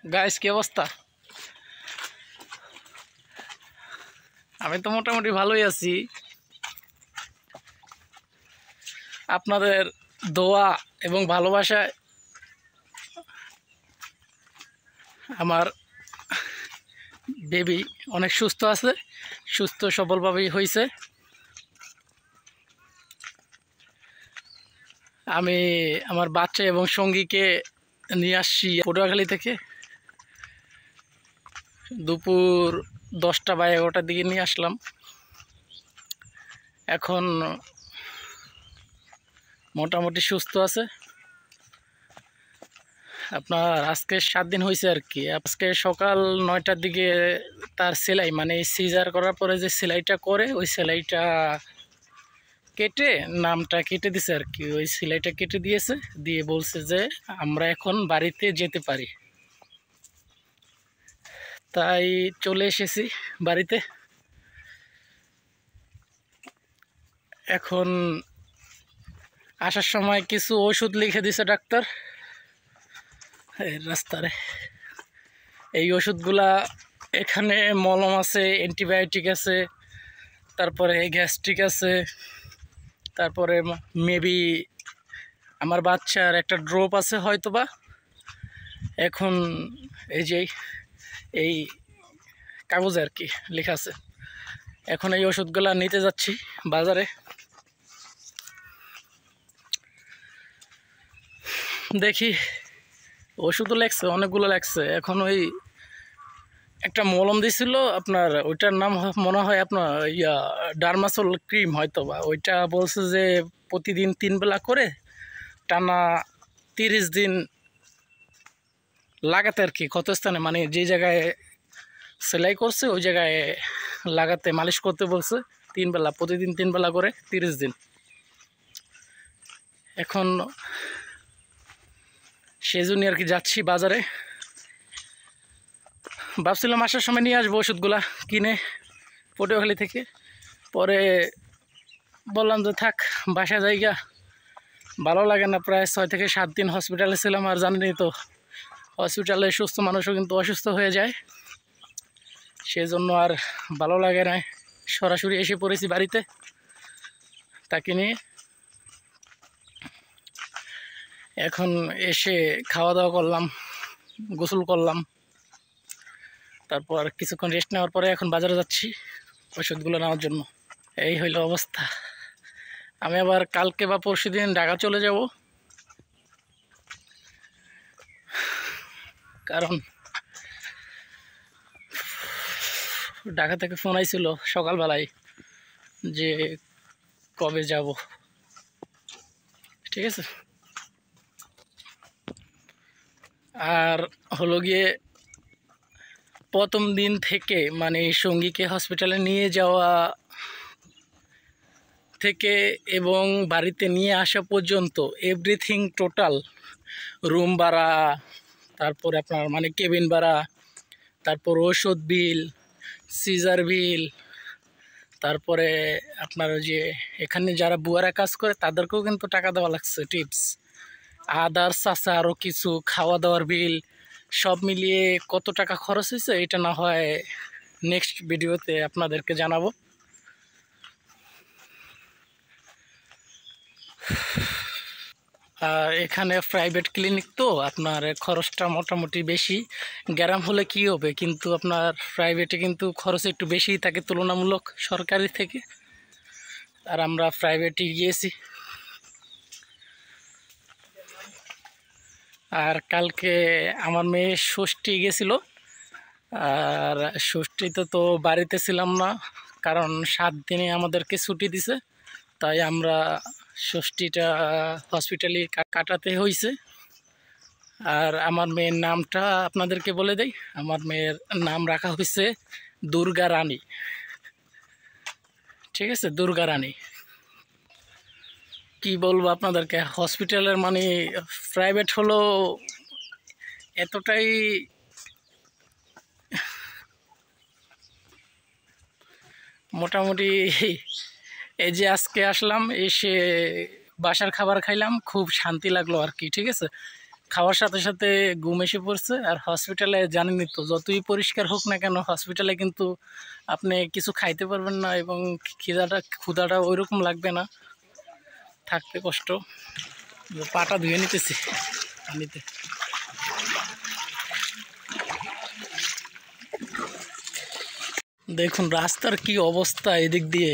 Guys কি অবস্থা? আমি তো মোটামুটি ভালোই আছি। আপনাদের দোয়া এবং ভালোবাসায় আমার বেবি অনেক সুস্থ আছে, সুস্থ সবলভাবেই হয়েছে। আমি আমার বাচ্চা এবং সঙ্গীকে নিয়ে আসছি পটুয়াখালী থেকে। দুপুর 10টা বা 11টার দিকে নিয়ে আসলাম। এখন মোটামুটি সুস্থ আছে। আপনার আজকে 7 দিন হয়েছে আর কি। আজকে সকাল 9টার দিকে তার সেলাই, মানে সিজার করার পরে যে সেলাইটা করে ওই সেলাইটা কেটে নামটা কেটে দিছে আর কি। ওই সেলাইটা কেটে দিয়েছে, দিয়ে বলছে যে আমরা এখন বাড়িতে যেতে পারি। তাই চলে এসেছি বাড়িতে। এখন আসার সময় কিছু ওষুধ লিখে দিছে ডাক্তার রাস্তারে। এই ওষুধগুলা এখানে মলম আছে, অ্যান্টিবায়োটিক আছে, তারপরে গ্যাস্ট্রিক আছে, তারপরে মেবি আমার বাচ্চার একটা ড্রপ আছে হয়তোবা। এখন এই যে এই কাগজে আর কি লেখা আছে। এখন এই ওষুধগুলা নিতে যাচ্ছি বাজারে। দেখি, ওষুধও লাগছে, অনেকগুলো লাগছে। এখন ওই একটা মলম দিছিল আপনার, ওইটার নাম মনে হয় আপনার ডার্মাসোল ক্রিম হয়তো বা। ওইটা বলছে যে প্রতিদিন 3 বেলা করে টানা 30 দিন লাগাতে আর কি, ক্ষতস্থানে, মানে যে জায়গায় সেলাই করছে ওই জায়গায় লাগাতে, মালিশ করতে বলছে 3 বেলা, প্রতিদিন 3 বেলা করে 30 দিন। এখন সেজন্য আর কি যাচ্ছি বাজারে। ভাবছিলাম আসার সময় নিয়ে আসবো ওষুধগুলা কিনে পটুয়াখালী থেকে, পরে বললাম যে থাক, বাসা জায়গা ভালো লাগে না। প্রায় 6 থেকে 7 দিন হসপিটালে ছিলাম, আর জানেনই তো হসপিটালে সুস্থ মানুষও কিন্তু অসুস্থ হয়ে যায়, সেজন্য আর ভালো লাগে না। সরাসরি এসে পড়েছি বাড়িতে তাকে নিয়ে। এখন এসে খাওয়া দাওয়া করলাম, গোসল করলাম, তারপর কিছুক্ষণ রেস্ট নেওয়ার পরে এখন বাজারে যাচ্ছি ওষুধগুলো নেওয়ার জন্য। এই হইল অবস্থা। আমি আবার কালকে বা পরশু দিন ঢাকা চলে যাব, কারণ ঢাকা থেকে ফোন আইছিল সকালবেলায় যে কবে যাব। ঠিক আছে। আর হলো গিয়ে প্রথম দিন থেকে, মানে সঙ্গীকে হসপিটালে নিয়ে যাওয়া থেকে এবং বাড়িতে নিয়ে আসা পর্যন্ত এভরিথিং টোটাল, রুম ভাড়া, তারপরে আপনার মানে কেবিন ভাড়া, তারপর ওষুধ বিল, সিজার বিল, তারপরে আপনার ওই যে এখানে যারা বুয়ারা কাজ করে তাদেরকেও কিন্তু টাকা দেওয়া লাগছে, টিপস, আদার্স আছে আরও কিছু, খাওয়া দাওয়ার বিল, সব মিলিয়ে কত টাকা খরচ হয়েছে এটা না হয় নেক্সট ভিডিওতে আপনাদেরকে জানাবো। এখানে প্রাইভেট ক্লিনিক তো আপনার খরচটা মোটামুটি বেশি। গ্রাম হলে কি হবে, কিন্তু আপনার প্রাইভেটে কিন্তু খরচ একটু বেশিই থাকে তুলনামূলক সরকারি থেকে। আর আমরা প্রাইভেটে গিয়েছি। আর কালকে আমার মেয়ে ষষ্ঠী গেছিল, আর ষষ্ঠীতে তো বাড়িতে ছিলাম না, কারণ 7 দিনে আমাদেরকে ছুটি দিছে। তাই আমরা ষষ্ঠীটা হসপিটালে কাটাতে হয়েছে। আর আমার মেয়ের নামটা আপনাদেরকে বলে দেই। আমার মেয়ের নাম রাখা হয়েছে দুর্গা রানী। ঠিক আছে, দুর্গা রানী। কি বলবো আপনাদেরকে, হসপিটালের মানে প্রাইভেট হলো এতটাই মোটামুটি। এই যে আজকে আসলাম, এসে বাসার খাবার খাইলাম, খুব শান্তি লাগলো আর কি। ঠিক আছে, খাওয়ার সাথে সাথে ঘুম এসে পড়ছে। আর হসপিটালে জানেনই তো, যতই পরিষ্কার হোক না কেন হসপিটালে কিন্তু আপনি কিছু খাইতে পারবেন না এবং ক্ষুধাটা ওইরকম লাগবে না, থাকতে কষ্ট। পাটা ধুয়ে নিতেছি পানিতে। দেখুন রাস্তার কি অবস্থা এদিক দিয়ে,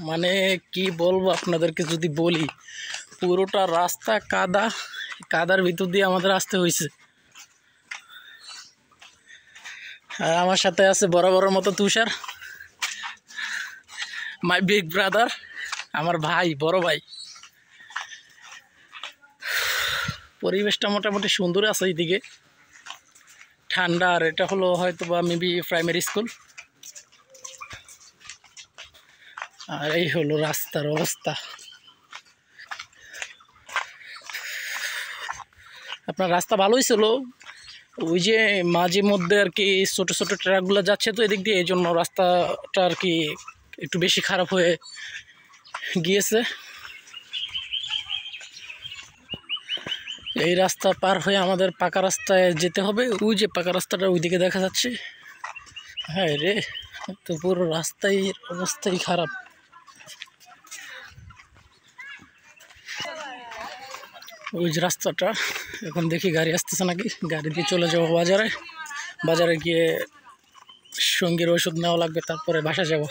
মানে কি বলবো আপনাদেরকে, যদি বলি পুরোটা রাস্তা কাদা, কাদার ভিতর দিয়ে আমাদের আসতে হয়েছে। আর আমার সাথে আছে বরাবরের মতো তুষার, মাই বিগ ব্রাদার, আমার ভাই, বড় ভাই। পরিবেশটা মোটামুটি সুন্দর আছে এইদিকে, ঠান্ডা। আর এটা হলো হয়তো বা মেবি প্রাইমারি স্কুল। আর এই হলো রাস্তার অবস্থা। আপনার রাস্তা ভালোই ছিল, ওই যে মাঝে মধ্যে আর কি ছোটো ছোটো ট্রাকগুলো যাচ্ছে তো এদিক দিয়ে, এই জন্য রাস্তাটা আর কি একটু বেশি খারাপ হয়ে গিয়েছে। এই রাস্তা পার হয়ে আমাদের পাকা রাস্তায় যেতে হবে। ওই যে পাকা রাস্তাটা ওইদিকে দেখা যাচ্ছে। হ্যাঁ রে, তো পুরো রাস্তায় অবস্থাই খারাপ। ওই যে রাস্তাটা, এখন দেখি গাড়ি আসতেছে নাকি, গাড়ি দিয়ে চলে যাবো বাজারে। বাজারে গিয়ে সঙ্গীর ওষুধ নেওয়া লাগবে, তারপরে বাসা যাব।